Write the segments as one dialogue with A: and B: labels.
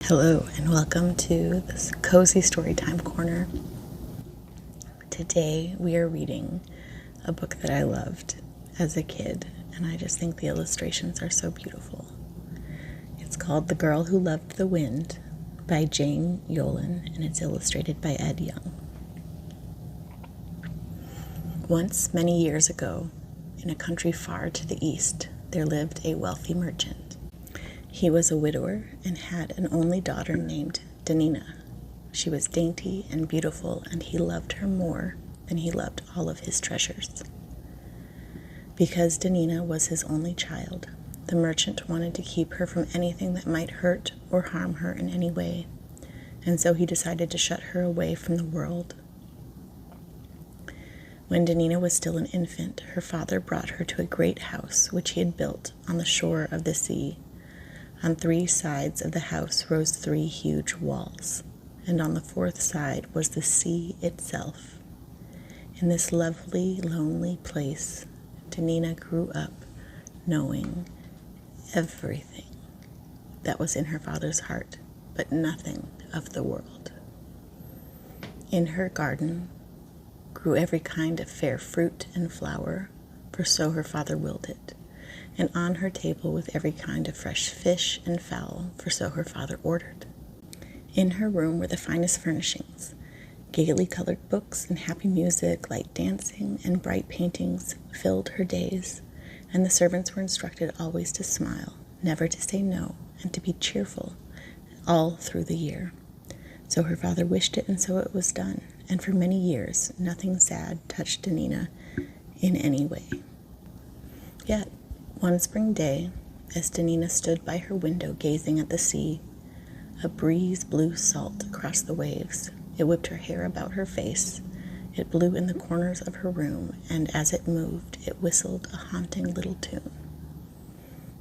A: Hello and welcome to this cozy storytime corner. Today we are reading a book that I loved as a kid, and I just think the illustrations are so beautiful. It's called The Girl Who Loved the Wind by Jane Yolen, and it's illustrated by Ed Young. Once, many years ago, in a country far to the east, there lived a wealthy merchant. He was a widower and had an only daughter named Danina. She was dainty and beautiful, and he loved her more than he loved all of his treasures. Because Danina was his only child, the merchant wanted to keep her from anything that might hurt or harm her in any way, and so he decided to shut her away from the world. When Danina was still an infant, her father brought her to a great house which he had built on the shore of the sea. On 3 sides of the house rose 3 huge walls, and on the 4th side was the sea itself. In this lovely, lonely place, Danina grew up knowing everything that was in her father's heart, but nothing of the world. In her garden grew every kind of fair fruit and flower, for so her father willed it, and on her table with every kind of fresh fish and fowl, for so her father ordered. In her room were the finest furnishings, gaily colored books and happy music, light dancing and bright paintings filled her days, and the servants were instructed always to smile, never to say no, and to be cheerful all through the year. So her father wished it, and so it was done, and for many years nothing sad touched Danina in any way. Yet, one spring day, as Danina stood by her window gazing at the sea, a breeze blew salt across the waves. It whipped her hair about her face. It blew in the corners of her room, and as it moved, it whistled a haunting little tune.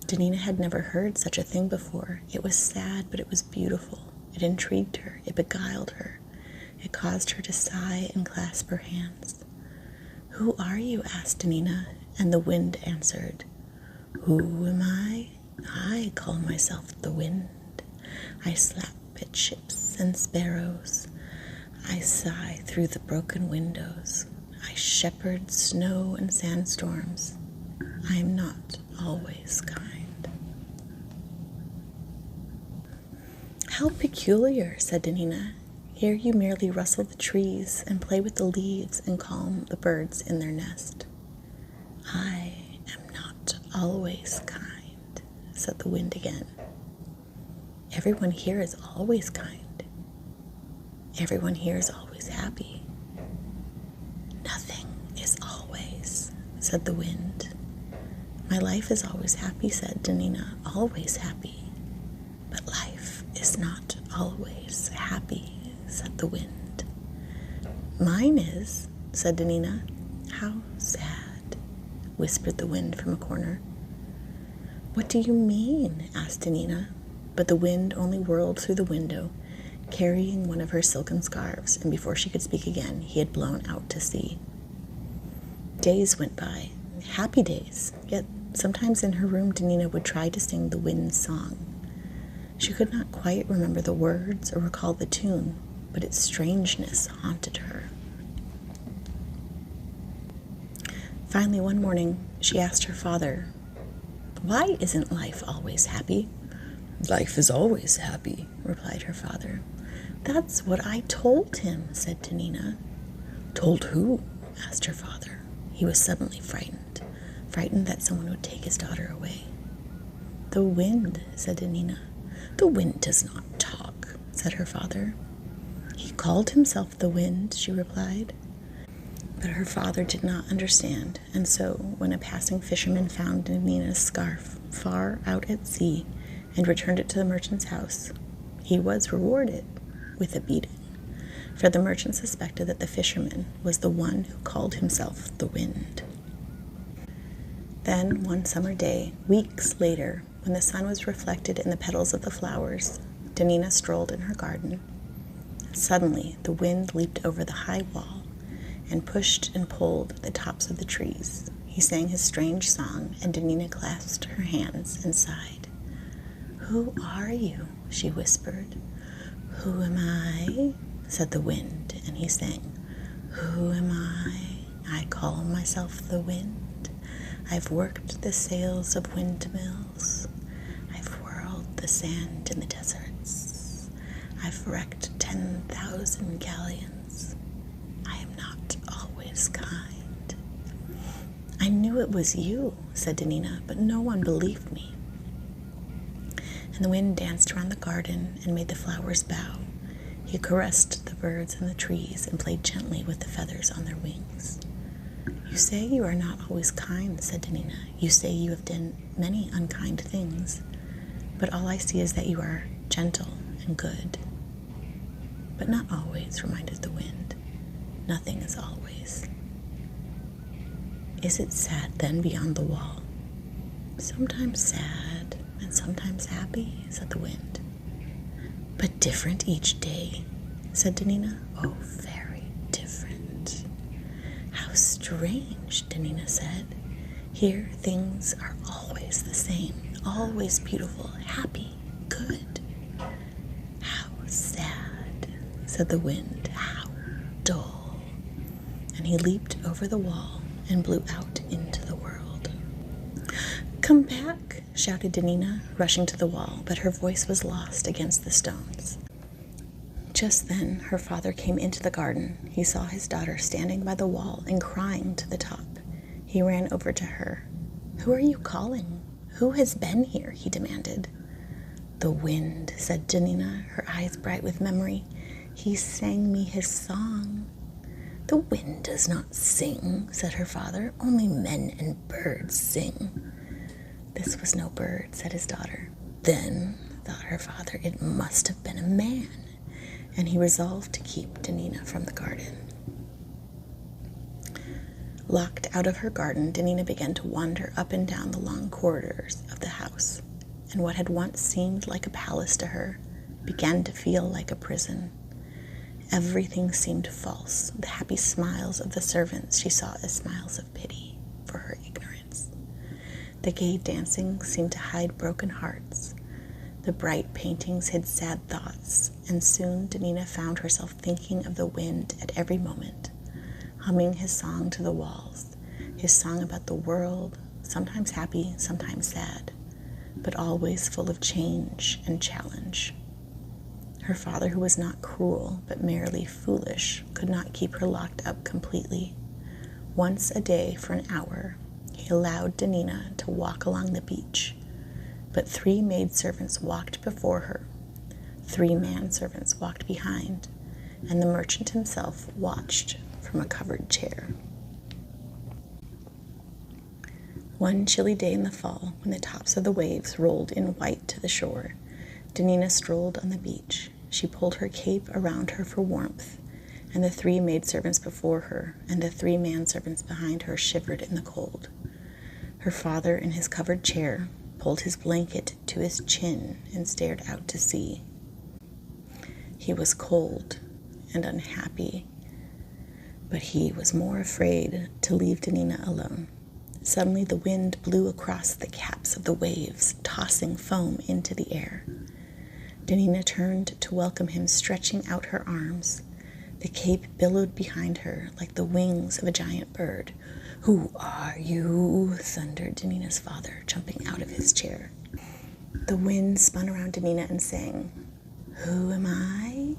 A: Danina had never heard such a thing before. It was sad, but it was beautiful. It intrigued her. It beguiled her. It caused her to sigh and clasp her hands. "Who are you?" asked Danina, and the wind answered, "Who am I? I call myself the wind. I slap at ships and sparrows. I sigh through the broken windows. I shepherd snow and sandstorms. I am not always kind." "How peculiar," said Danina. "Here you merely rustle the trees and play with the leaves and calm the birds in their nest." "I am not always kind," said the wind again. "Everyone here is always kind. Everyone here is always happy." "Nothing is always," said the wind. "My life is always happy," said Danina, "always happy." "But life is not always happy," said the wind. "Mine is," said Danina. "How sad," whispered the wind from a corner. "What do you mean?" asked Danina, but the wind only whirled through the window, carrying one of her silken scarves, and before she could speak again, he had blown out to sea. Days went by, happy days, yet sometimes in her room Danina would try to sing the wind's song. She could not quite remember the words or recall the tune, but its strangeness haunted her. Finally, one morning, she asked her father, "Why isn't life always happy?" "Life is always happy," replied her father. "That's what I told him," said Danina. "Told who?" asked her father. He was suddenly frightened that someone would take his daughter away. "The wind," said Danina. "The wind does not talk," said her father. "He called himself the wind," she replied. But her father did not understand, and so when a passing fisherman found Danina's scarf far out at sea and returned it to the merchant's house, he was rewarded with a beating, for the merchant suspected that the fisherman was the one who called himself the wind. Then, one summer day, weeks later, when the sun was reflected in the petals of the flowers, Danina strolled in her garden. Suddenly, the wind leaped over the high wall and pushed and pulled at the tops of the trees. He sang his strange song, and Danina clasped her hands and sighed. "Who are you?" she whispered. Who am I? Said the wind, and he sang. Who am I? I call myself the wind. I've worked the sails of windmills. I've whirled the sand in the deserts. I've wrecked 10,000 galleons. I am not always kind. I knew it was you, said Danina, but no one believed me. And the wind danced around the garden and made the flowers bow. He caressed the birds and the trees and played gently with the feathers on their wings. You say you are not always kind, said Danina. You say you have done many unkind things, but all I see is that you are gentle and good. But not always, reminded the wind. Nothing is always. Is it sad then beyond the wall? Sometimes sad and sometimes happy, said the wind. But different each day, said Danina. Oh, very different. How strange, Danina said. Here things are always the same, always beautiful, happy, good. How sad, said the wind. How dull. And he leaped over the wall and blew out into the world. Come back, shouted Danina, rushing to the wall, but her voice was lost against the stones. Just then her father came into the garden. He saw his daughter standing by the wall and crying to the top. He ran over to her. Who are you calling? Who has been here? He demanded. The wind, said Danina, her eyes bright with memory. He sang me his song. The wind does not sing, said her father. Only men and birds sing. This was no bird, said his daughter. Then, thought her father, it must have been a man, and he resolved to keep Danina from the garden. Locked out of her garden, Danina began to wander up and down the long corridors of the house, and what had once seemed like a palace to her began to feel like a prison. Everything seemed false. The happy smiles of the servants she saw as smiles of pity for her ignorance. The gay dancing seemed to hide broken hearts. The bright paintings hid sad thoughts, and soon Danina found herself thinking of the wind at every moment, humming his song to the walls, his song about the world, sometimes happy, sometimes sad, but always full of change and challenge. Her father, who was not cruel, but merely foolish, could not keep her locked up completely. Once a day for an hour, he allowed Danina to walk along the beach, but 3 maidservants walked before her, 3 manservants walked behind, and the merchant himself watched from a covered chair. One chilly day in the fall, when the tops of the waves rolled in white to the shore, Danina strolled on the beach. She pulled her cape around her for warmth, and the 3 maidservants before her and the 3 manservants behind her shivered in the cold. Her father, in his covered chair, pulled his blanket to his chin and stared out to sea. He was cold and unhappy, but he was more afraid to leave Danina alone. Suddenly the wind blew across the caps of the waves, tossing foam into the air. Danina turned to welcome him, stretching out her arms. The cape billowed behind her like the wings of a giant bird. Who are you? Thundered Danina's father, jumping out of his chair. The wind spun around Danina and sang, Who am I?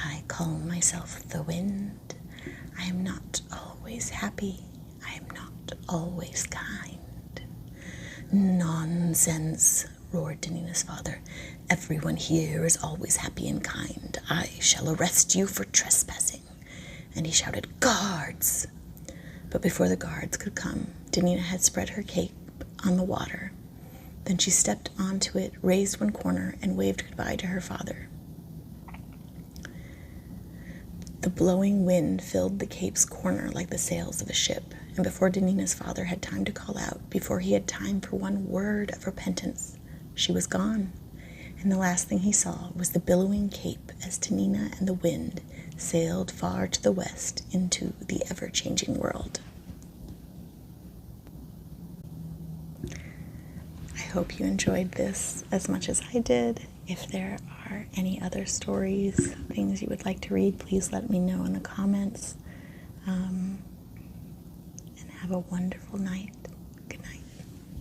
A: I call myself the wind. I am not always happy. I am not always kind. Nonsense, roared Danina's father. Everyone here is always happy and kind. I shall arrest you for trespassing. And he shouted, Guards! But before the guards could come, Danina had spread her cape on the water. Then she stepped onto it, raised one corner, and waved goodbye to her father. The blowing wind filled the cape's corner like the sails of a ship, and before Danina's father had time to call out, before he had time for one word of repentance, she was gone. And the last thing he saw was the billowing cape as Danina and the wind sailed far to the west into the ever-changing world. I hope you enjoyed this as much as I did. If there are any other stories, things you would like to read, please let me know in the comments. And have a wonderful night.